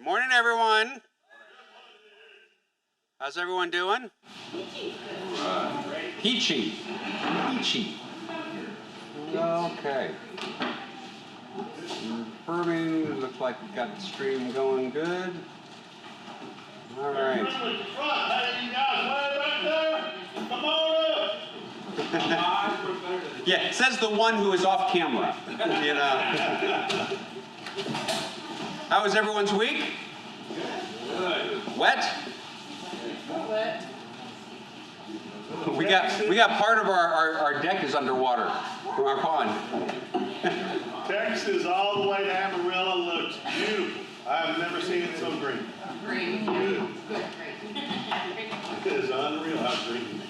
Morning, everyone. How's everyone doing? Peachy. Peachy. Okay. Confirming. Looks like we've got the stream going good. All right. Hey, you guys way back there? Come on up. Yeah, it says the one who is off camera. You know. How was everyone's week? Good. Wet? Wet. We got part of our deck is underwater from our pond. Texas all the way to Amarillo looks beautiful. I've never seen it so green. Green. Good. Good. It is unreal how green it is.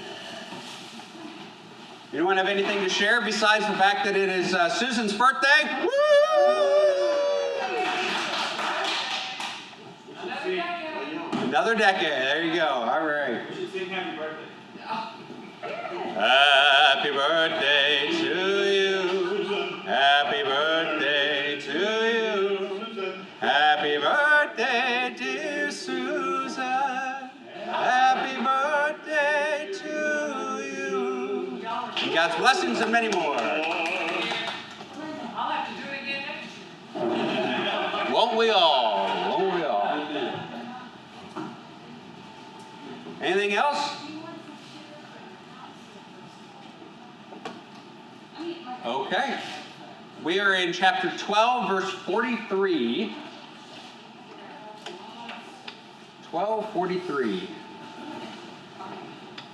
Anyone have anything to share besides the fact that it is Susan's birthday? Woo! Another decade. There you go. All right. You should sing happy birthday. Happy birthday to you. Happy birthday to you. Happy birthday, dear Susan. Happy birthday to you. And God's blessings and many more. I'll have to do it again next year. Won't we all? Won't we all? Anything else? Okay. We are in chapter 12, verse 43. 12:43.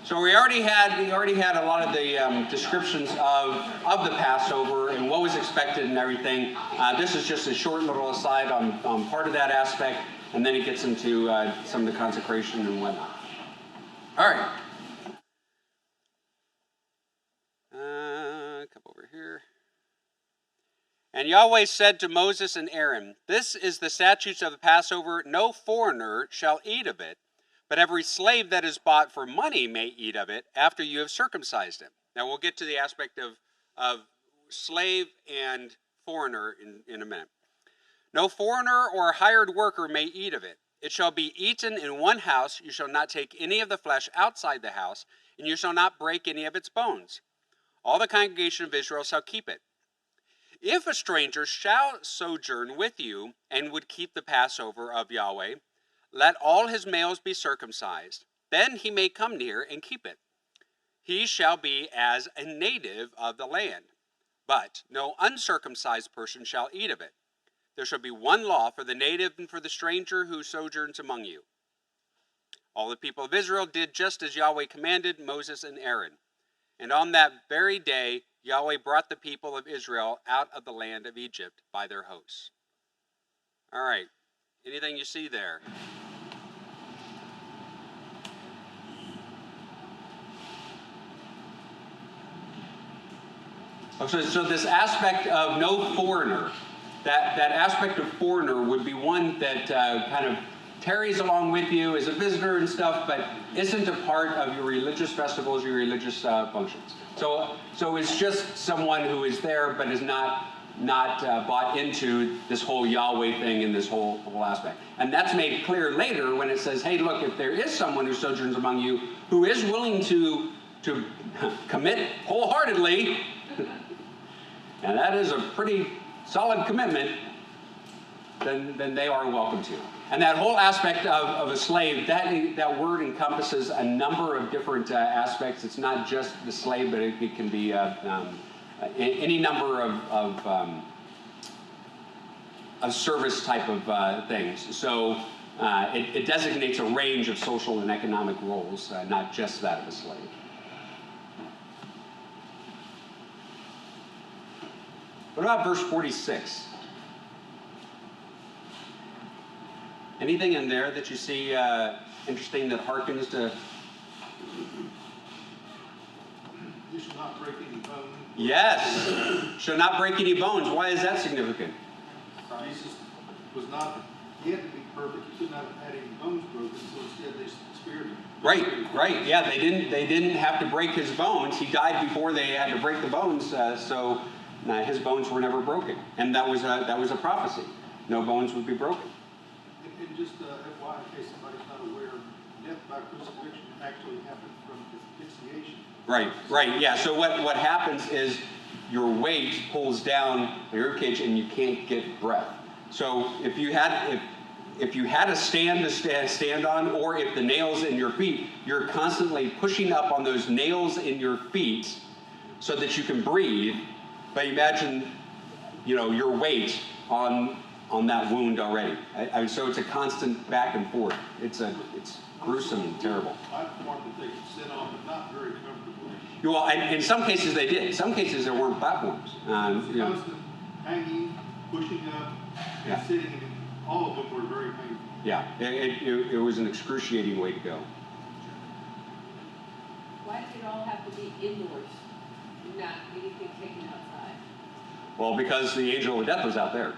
So we already had a lot of the descriptions of the Passover and what was expected and everything. This is just a short little aside on part of that aspect, and then it gets into some of the consecration and whatnot. All right. Come over here. And Yahweh said to Moses and Aaron, "This is the statutes of the Passover. No foreigner shall eat of it, but every slave that is bought for money may eat of it after you have circumcised him." Now we'll get to the aspect of slave and foreigner in a minute. "No foreigner or hired worker may eat of it. It shall be eaten in one house. You shall not take any of the flesh outside the house, and you shall not break any of its bones. All the congregation of Israel shall keep it. If a stranger shall sojourn with you and would keep the Passover of Yahweh, let all his males be circumcised. Then he may come near and keep it. He shall be as a native of the land. But no uncircumcised person shall eat of it. There shall be one law for the native and for the stranger who sojourns among you." All the people of Israel did just as Yahweh commanded Moses and Aaron. And on that very day, Yahweh brought the people of Israel out of the land of Egypt by their hosts. All right. Anything you see there? So this aspect of no foreigner, that aspect of foreigner would be one that kind of tarries along with you as a visitor and stuff, but isn't a part of your religious festivals, your religious functions. So it's just someone who is there, but is not bought into this whole Yahweh thing and this whole aspect. And that's made clear later when it says, hey, look, if there is someone who sojourns among you who is willing to commit wholeheartedly, and that is a pretty solid commitment, then they are welcome to. And that whole aspect of a slave, that word encompasses a number of different aspects. It's not just the slave, but it can be any number of service type of things. So it designates a range of social and economic roles, not just that of a slave. What about verse 46? Anything in there that you see interesting that harkens to? You shall not break any bones. Yes. Shall not break any bones. Why is that significant? Jesus was not, he had to be perfect. He could not have had any bones broken, so instead they speared him. Right. Yeah, they didn't have to break his bones. He died before they had to break the bones, so his bones were never broken. And that was a prophecy. No bones would be broken. And just FYI, in case somebody's not aware, death by crucifixion actually happened from asphyxiation. Right, yeah. So what happens is your weight pulls down the ribcage and you can't get breath. So if you had a stand to stand on, or if the nails in your feet, you're constantly pushing up on those nails in your feet so that you can breathe. But imagine, your weight on that wound already. So it's a constant back and forth. It's gruesome and terrible. Platform that they could sit on, but not very comfortable. Well, in some cases they did. In some cases there weren't platforms. Constant hanging, pushing up, Yeah. and sitting, and all of them were very painful. Yeah, it was an excruciating way to go. Why did it all have to be indoors, not anything taken outside? Well, because the angel of death was out there.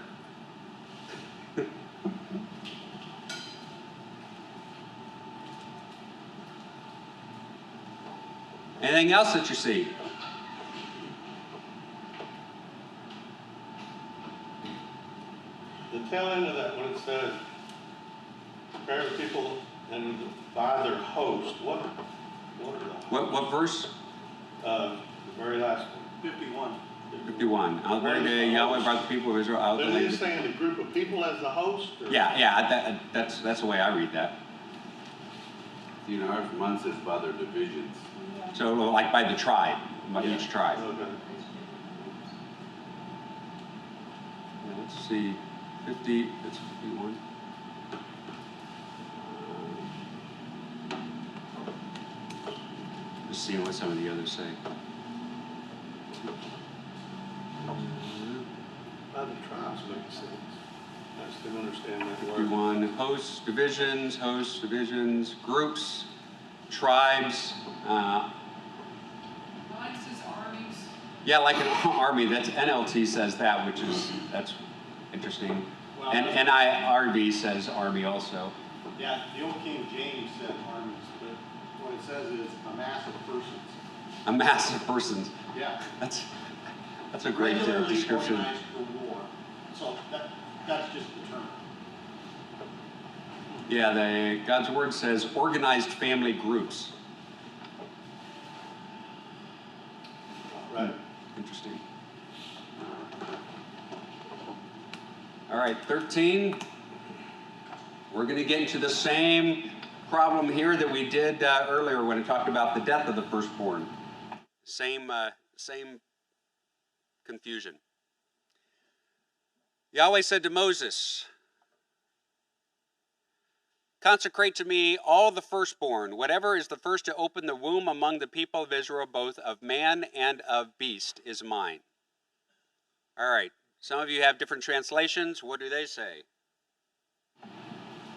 Anything else that you see? The tail end of that, when it says, prepare the people and by their host, what are the What verse? the very last one. 51. 51. Yahweh brought the people of Israel out of the But land. is it saying the group of people as the host? Or? Yeah, that's the way I read that. Ours one says by their divisions. So like by the tribe, by each tribe. Okay. Yeah, let's see, 50, that's 51. Just seeing what some of the others say. By the tribes makes sense. I still understand that word. 51, hosts, divisions, groups, tribes. Mine says armies. Yeah, like an army, that's NLT says that, that's interesting. Well, And NIRV says army also. Yeah, the old King James said armies, but what it says is a mass of persons. A mass of persons. Yeah. That's a great Regularly description. organized for war. So that's just the term. Yeah, God's word says organized family groups. Right. Interesting. All right, 13. We're going to get into the same problem here that we did earlier when I talked about the death of the firstborn. Same confusion. Yahweh said to Moses, consecrate to me all the firstborn, whatever is the first to open the womb among the people of Israel, both of man and of beast, is mine. All right, some of you have different translations. What do they say?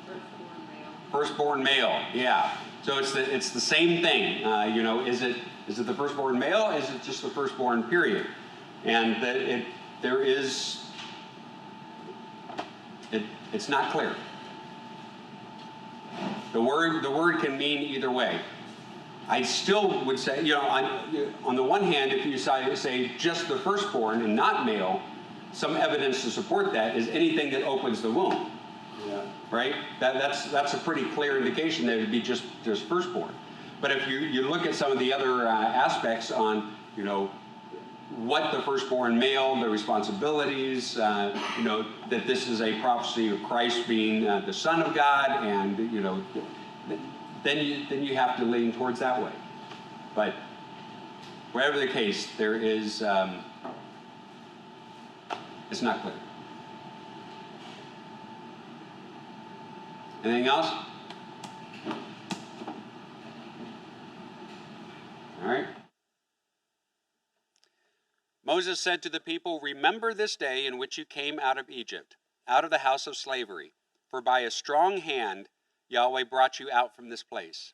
Firstborn male. Firstborn male, yeah. So it's the same thing. Is it the firstborn male? Is it just the firstborn period? And it's not clear. The word can mean either way. I still would say, on the one hand, if you say just the firstborn and not male, some evidence to support that is anything that opens the womb. Yeah. Right? That's a pretty clear indication that it would be just firstborn. But if you look at some of the other aspects on, what the firstborn male, the responsibilities, that this is a prophecy of Christ being the Son of God, and then you have to lean towards that way. But whatever the case, there is it's not clear. Anything else? All right. Moses said to the people, remember this day in which you came out of Egypt, out of the house of slavery, for by a strong hand Yahweh brought you out from this place.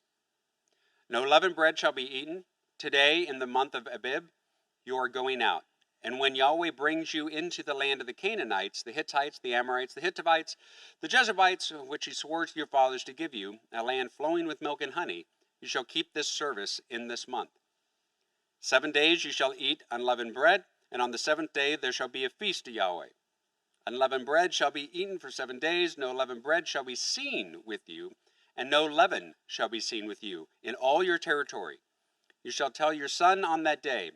No leavened bread shall be eaten. Today, in the month of Abib, you are going out. And when Yahweh brings you into the land of the Canaanites, the Hittites, the Amorites, the Hittites, the Jebusites, which he swore to your fathers to give you, a land flowing with milk and honey, you shall keep this service in this month. 7 days you shall eat unleavened bread, and on the seventh day there shall be a feast to Yahweh. Unleavened bread shall be eaten for 7 days. No leavened bread shall be seen with you, and no leaven shall be seen with you in all your territory. You shall tell your son on that day,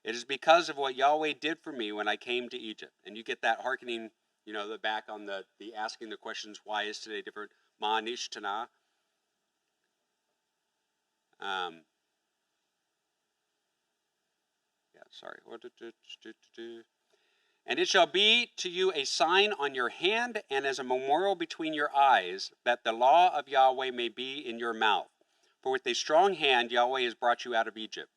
it is because of what Yahweh did for me when I came to Egypt. And you get that hearkening, the back on the asking the questions, why is today different? Ma nish tana. And it shall be to you a sign on your hand and as a memorial between your eyes, that the law of Yahweh may be in your mouth. For with a strong hand Yahweh has brought you out of Egypt.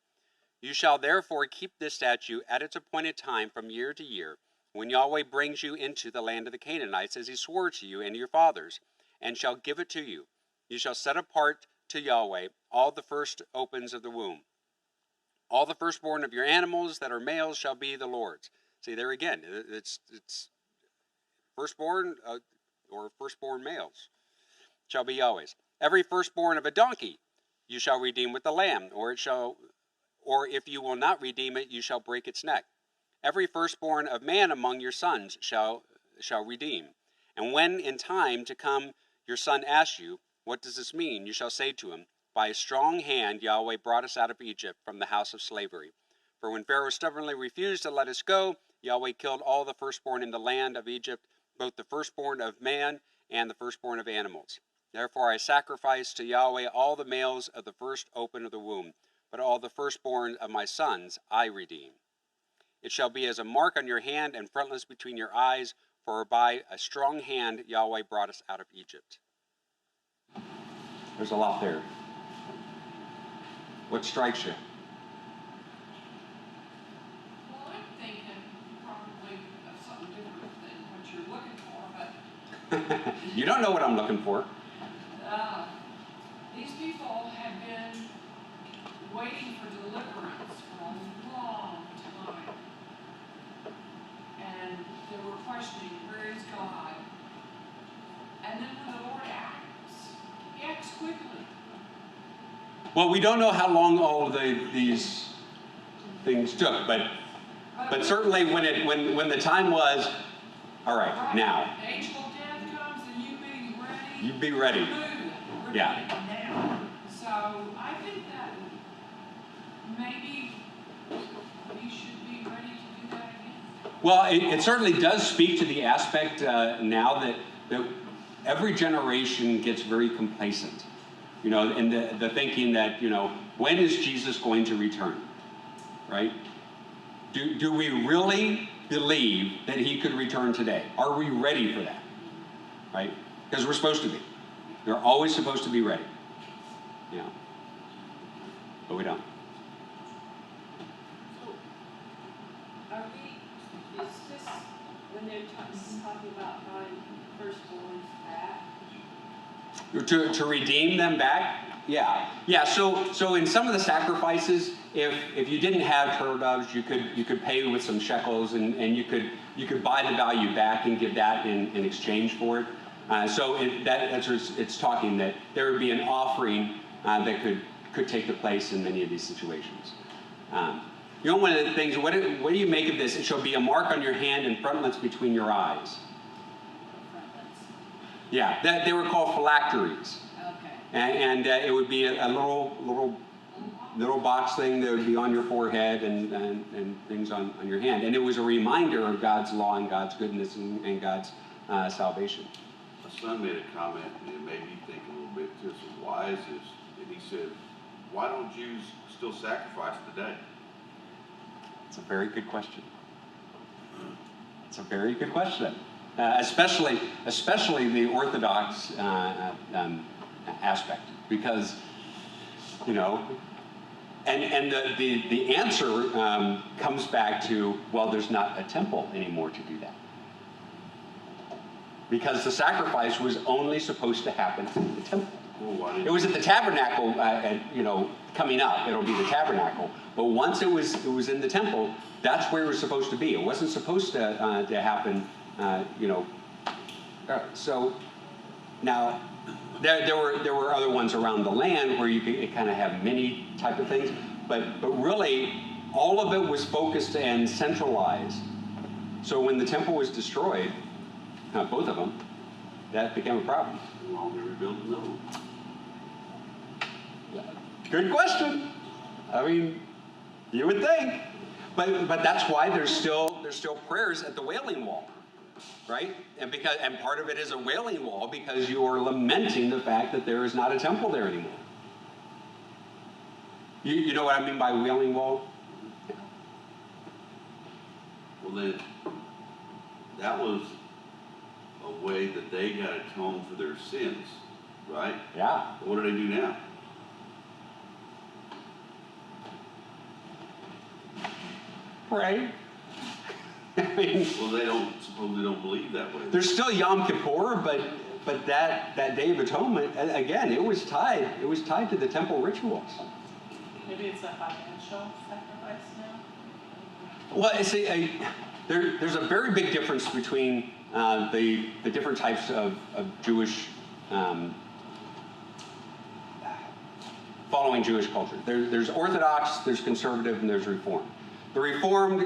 You shall therefore keep this statute at its appointed time from year to year, when Yahweh brings you into the land of the Canaanites, as he swore to you and your fathers, and shall give it to you. You shall set apart to Yahweh all the first opens of the womb. All the firstborn of your animals that are males shall be the Lord's. See, there again, it's firstborn or firstborn males shall be Yahweh's. Every firstborn of a donkey you shall redeem with the lamb, or if you will not redeem it, you shall break its neck. Every firstborn of man among your sons shall redeem. And when in time to come your son asks you, what does this mean? You shall say to him, by a strong hand Yahweh brought us out of Egypt from the house of slavery. For when Pharaoh stubbornly refused to let us go, Yahweh killed all the firstborn in the land of Egypt, both the firstborn of man and the firstborn of animals. Therefore I sacrifice to Yahweh all the males of the first open of the womb, but all the firstborn of my sons I redeem. It shall be as a mark on your hand and frontlets between your eyes, for by a strong hand Yahweh brought us out of Egypt. There's a lot there. What strikes you? Well, I'm thinking probably of something different than what you're looking for, but You don't know what I'm looking for. these people have been waiting for deliverance for a long time. And they were questioning, where is God? And then when the Lord acts, he acts quickly. Well, we don't know how long all of these things took, but certainly when the time was, all right, now. Angel of death comes and You be ready. We're doing Yeah. it now. So I think that maybe we should be ready to do that again. Well, it certainly does speak to the aspect now that every generation gets very complacent, and the thinking that, when is Jesus going to return, right? Do we really believe that he could return today? Are we ready for that, right? Because we're supposed to be. We're always supposed to be ready, but we don't. Are we, is this, when they're talking about buying firstborns back? To redeem them back? Yeah. So in some of the sacrifices, if you didn't have turtle doves, you could pay with some shekels, and you could buy the value back and give that in exchange for it. So that's what it's talking, that there would be an offering that could take the place in many of these situations. One of the things, what do you make of this? It shall be a mark on your hand and frontlets between your eyes. Yeah, they were called phylacteries. Okay. And it would be a little box thing that would be on your forehead and things on your hand. And it was a reminder of God's law and God's goodness and God's salvation. My son made a comment, and it made me think a little bit too. So why is this? And he said, why don't Jews still sacrifice today? It's a very good question. It's a very good question. Especially the Orthodox aspect, because and the answer comes back to, well, there's not a temple anymore to do that, because the sacrifice was only supposed to happen in the temple. It was at the tabernacle, coming up. It'll be the tabernacle. But once it was in the temple, that's where it was supposed to be. It wasn't supposed to happen. So now there were other ones around the land where you could kind of have many type of things, but really all of it was focused and centralized. So when the temple was destroyed, both of them, that became a problem. Why don't we rebuild another one? Good question. I mean, you would think, but that's why there's still prayers at the Wailing Wall, right? And part of it is a Wailing Wall because you are lamenting the fact that there is not a temple there anymore. You know what I mean by Wailing Wall? Well, then, that was a way that they got atoned for their sins, right? Yeah. What do they do now? Pray. I mean, Well, they don't believe that way. there's still Yom Kippur, but that Day of Atonement, again, it was tied to the temple rituals. Maybe it's a financial sacrifice now? Well, see, there's a very big difference between the different types of Jewish, following Jewish culture. There's Orthodox, there's Conservative, and there's Reformed. The Reformed,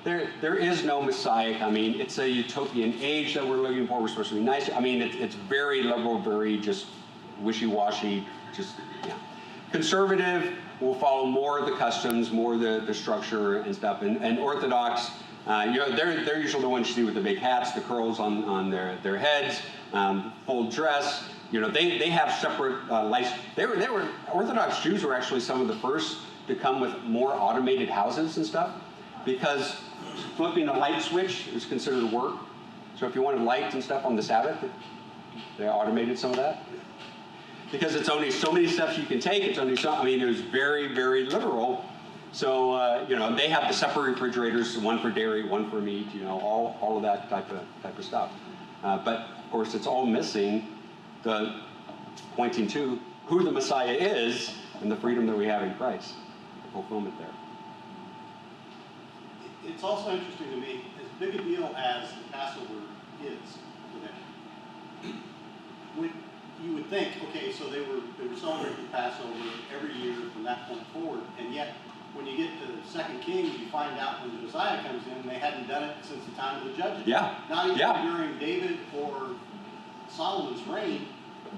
there is no Messiah coming. It's a utopian age that we're looking for. We're supposed to be nice. I mean, it's very liberal, very just wishy-washy, just, yeah. Conservative will follow more of the customs, more of the structure and stuff. And Orthodox, they're usually the ones you see with the big hats, the curls on their heads, full dress. They have separate life. Orthodox Jews were actually some of the first to come with more automated houses and stuff, because flipping a light switch is considered work. So if you wanted lights and stuff on the Sabbath, they automated some of that. Because it's only so many steps you can take. It's only it was very, very literal. So they have the separate refrigerators, one for dairy, one for meat. All of that type of stuff. But of course, it's all missing the pointing to who the Messiah is and the freedom that we have in Christ. The fulfillment there. It's also interesting to me, as big a deal as the Passover is for them, when you would think, okay, so they were celebrating the Passover every year from that point forward, and yet when you get to 2 Kings, you find out when Josiah comes in, they hadn't done it since the time of the judges. Yeah. Not even Yeah. during David or Solomon's reign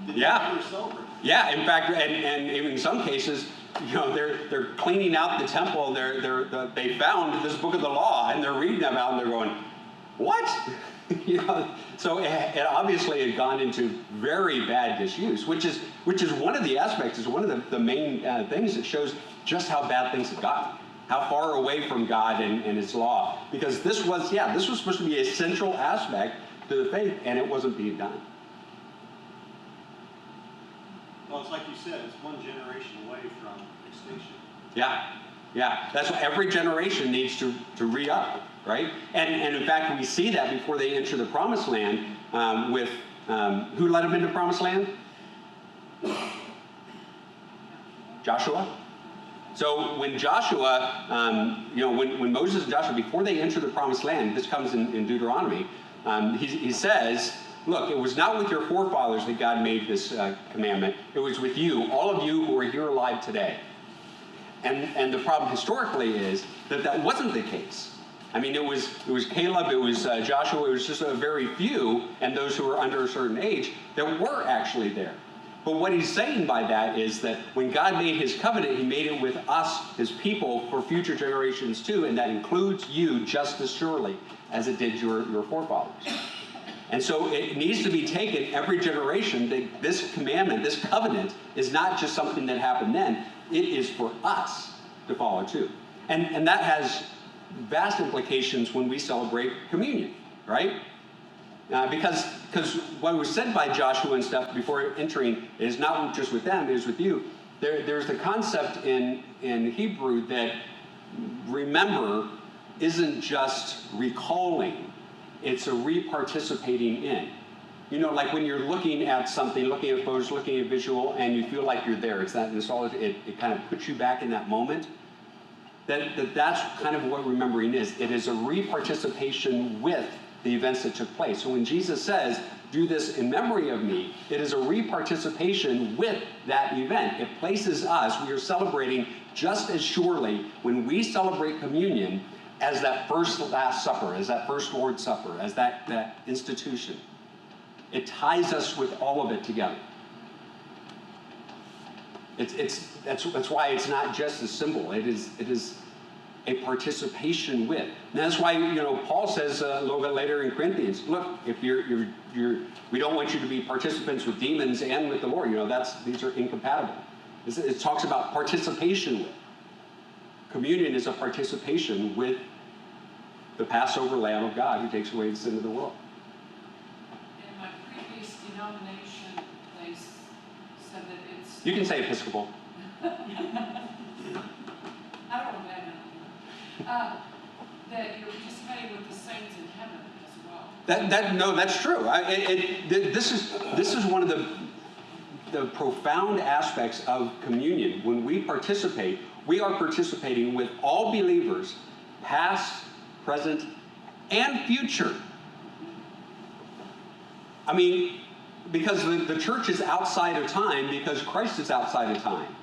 did they Yeah. ever celebrate. Yeah, in fact, and in some cases, they're cleaning out the temple. They found this book of the law, and they're reading about it, and they're going, what? So it obviously had gone into very bad disuse, which is one of the aspects, is one of the main things that shows just how bad things have gotten, how far away from God and His law. Because this was supposed to be a central aspect to the faith, and it wasn't being done. Well, it's like you said, it's one generation away from extinction. Yeah. That's why every generation needs to re-up, right? And in fact, we see that before they enter the Promised Land with who led them into the Promised Land? Joshua. So when Joshua, when Moses and Joshua, before they enter the Promised Land, this comes in Deuteronomy, he says, look, it was not with your forefathers that God made this commandment. It was with you, all of you who are here alive today. And the problem historically is that wasn't the case. I mean, it was Caleb, it was Joshua, it was just a very few, and those who were under a certain age that were actually there. But what he's saying by that is that when God made His covenant, He made it with us, His people, for future generations too, and that includes you just as surely as it did your forefathers. And so it needs to be taken every generation. This commandment, this covenant, is not just something that happened then. It is for us to follow too. And that has vast implications when we celebrate communion, right? Because what was said by Joshua and stuff before entering is not just with them, it is with you. There's the concept in Hebrew that remember isn't just recalling. It's a reparticipating in. Like when you're looking at something, looking at photos, looking at visual, and you feel like you're there. It's that nostalgia. It kind of puts you back in that moment. That's kind of what remembering is. It is a reparticipation with the events that took place. So when Jesus says, do this in memory of me, it is a reparticipation with that event. It places us, we are celebrating just as surely when we celebrate communion, as that first Last Supper, as that first Lord's Supper, as that institution. It ties us with all of it together. That's why it's not just a symbol. It is a participation with. And that's why Paul says a little bit later in Corinthians, look, if we don't want you to be participants with demons and with the Lord. These are incompatible. It talks about participation with. Communion is a participation with the Passover Lamb of God who takes away the sin of the world. In my previous denomination, they said that it's... You can say Episcopal. I don't know that. That you're participating with the saints in heaven as well. That's true. This is one of the profound aspects of communion. When we participate, we are participating with all believers, past, present, and future. I mean, because the church is outside of time, because Christ is outside of time.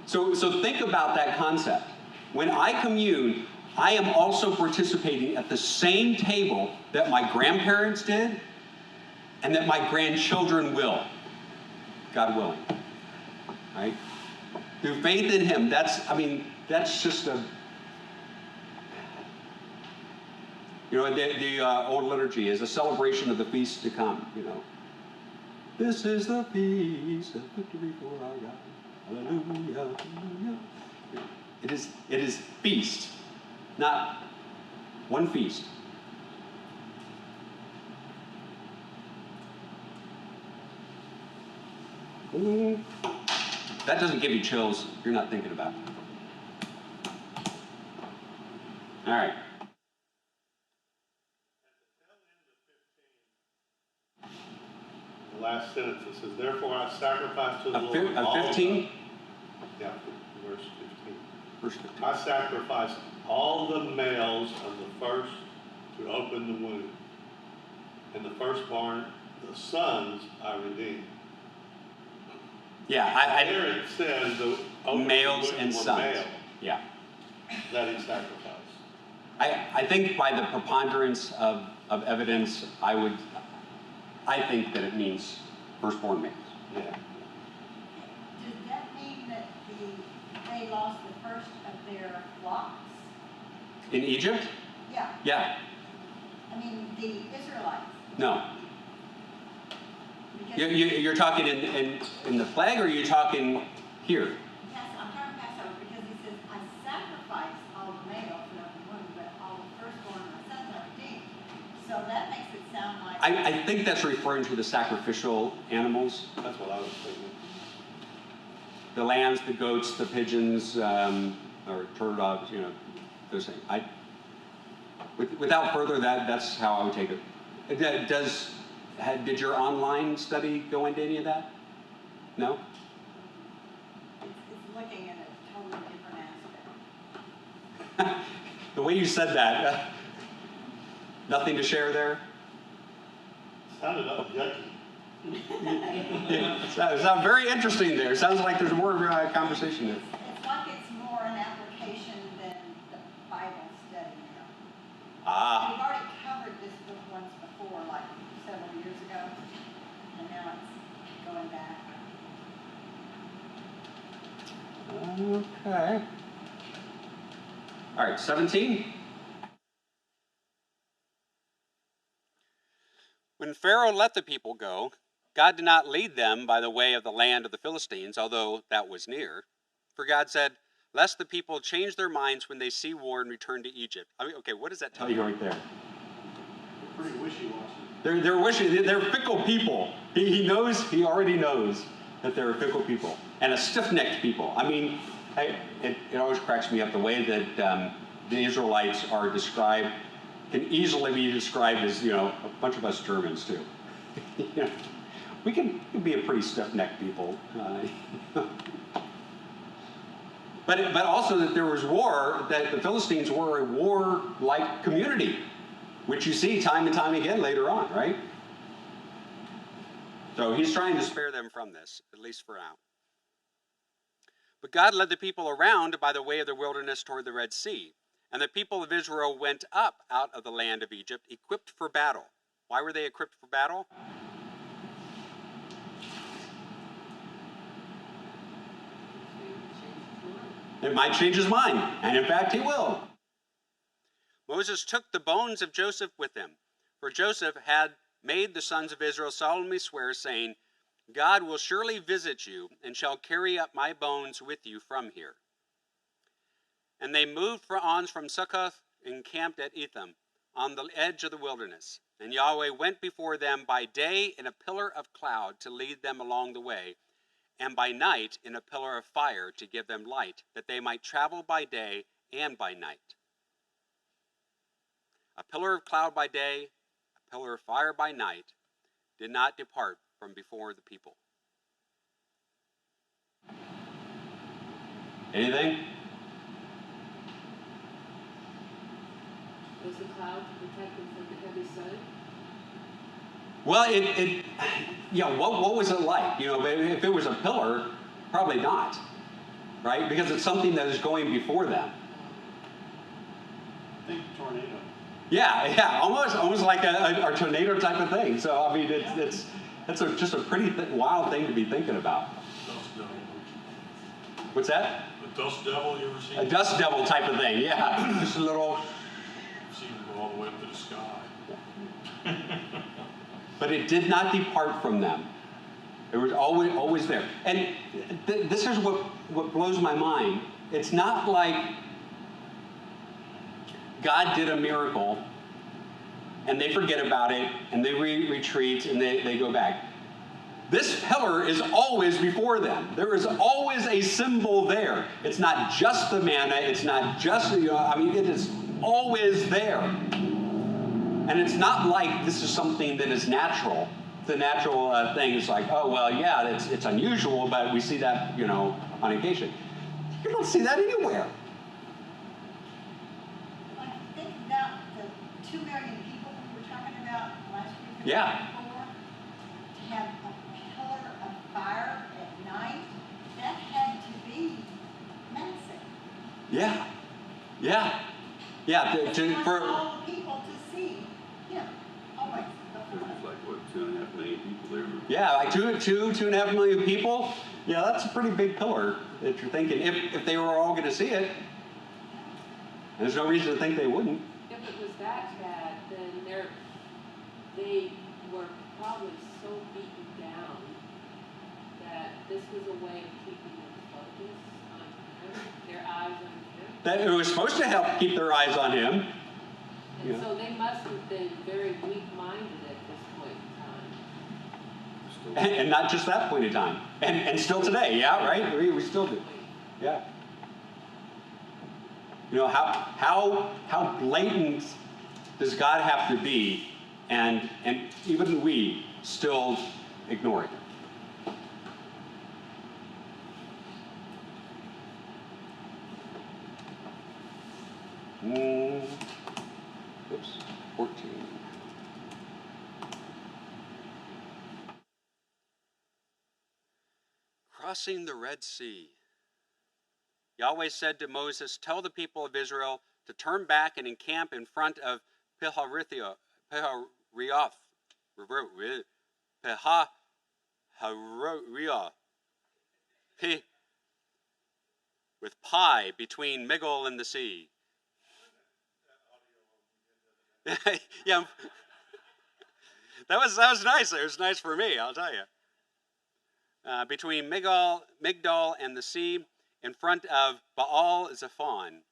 So think about that concept. When I commune, I am also participating at the same table that my grandparents did and that my grandchildren will, God willing. Right? Through faith in Him, that's just a... the old liturgy is a celebration of the feast to come, This is the feast of victory for our God. Hallelujah, hallelujah. It is feast, not one feast. That doesn't give you chills. You're not thinking about it. All right. The last sentence, it says, therefore I sacrifice to the Lord. Of 15? Yeah, verse 15. Verse 15. I sacrifice all the males of the first to open the womb, and the firstborn, the sons, I redeem. Yeah, there it says the males and sons. Male, yeah. that he sacrificed. I think by the preponderance of evidence, I think that it means firstborn males. Yeah. Does that mean that they lost the first of their flocks? In Egypt? Yeah. Yeah. I mean, the Israelites. No. Because You're talking in the plague, or are you talking here? I'm talking Passover because he says, I sacrifice all the males who have the womb, but all the firstborn of my sons are redeemed. So that makes it sound like... I think that's referring to the sacrificial animals. That's what I was thinking. The lambs, the goats, the pigeons, or turtle doves, those things. Without further, that's how I would take it. Did your online study go into any of that? No? It's looking at a totally different aspect. The way you said that, nothing to share there? Sounded objective. It sounds very interesting there. Sounds like there's more conversation there. It's like it's more an application than the Bible study now. We've already covered this book once before, like several years ago, and now it's going back. Okay. All right, 17. When Pharaoh let the people go, God did not lead them by the way of the land of the Philistines, although that was near. For God said, lest the people change their minds when they see war and return to Egypt. Okay, what does that tell you right there? They're pretty wishy-washy. They're wishy. They're fickle people. He already knows that they're fickle people and a stiff-necked people. I mean, it always cracks me up the way that the Israelites are described. Can easily be described as a bunch of us Germans too. We can be a pretty stiff-necked people. But also that there was war, that the Philistines were a war-like community, which you see time and time again later on, right? So he's trying to spare them from this, at least for now. But God led the people around by the way of the wilderness toward the Red Sea. And the people of Israel went up out of the land of Egypt, equipped for battle. Why were they equipped for battle? It might change his mind, and in fact he will. Moses took the bones of Joseph with him, for Joseph had made the sons of Israel solemnly swear, saying, God will surely visit you, and shall carry up my bones with you from here. And they moved on from Succoth and camped at Etham, on the edge of the wilderness. And Yahweh went before them by day in a pillar of cloud to lead them along the way, and by night in a pillar of fire to give them light, that they might travel by day and by night. A pillar of cloud by day, a pillar of fire by night, did not depart from before the people. Anything? Was the cloud to protect them from the heavy sun? Well, what was it like? You know, if it was a pillar, probably not, right? Because it's something that is going before them. I think tornado. Yeah, almost like a tornado type of thing. So I mean, it's just a pretty wild thing to be thinking about. Dust devil. What's that? A dust devil, you ever seen? A dust devil type of thing. Yeah, just a little. I've seen them go all the way up to the sky. But it did not depart from them. It was always there. And this is what blows my mind. It's not like God did a miracle and they forget about it and they retreat and they go back. This pillar is always before them. There is always a symbol there. It's not just the manna. It's not just, it is always there. And it's not like this is something that is natural. The natural thing is like, oh, well, yeah, it's unusual, but we see that, on occasion. You don't see that anywhere. Like, think about the 2 million people we were talking about last week. Yeah. Before, to have a pillar of fire at night, that had to be massive. Yeah. For all the people to see him, always. There's like, what, 2.5 million people there? Yeah, like 2.5 million people. Yeah, that's a pretty big pillar that you're thinking. If they were all going to see it, there's no reason to think they wouldn't. If it was that bad, then they were probably so beaten down that this was a way of keeping them focused on him, their eyes on him. That it was supposed to help keep their eyes on him. And so they must have been very weak-minded at this point in time. And not just that point in time. And still today, yeah, right? We still do. Yeah. How blatant does God have to be, and even we still ignore it? Oops, 14. Crossing the Red Sea. Yahweh said to Moses, tell the people of Israel to turn back and encamp in front of Pihahiroth, with Pi between Migdol and the sea. Yeah, that was nice. It was nice for me, I'll tell you. Between Migdol and the sea, in front of Baal Zephon,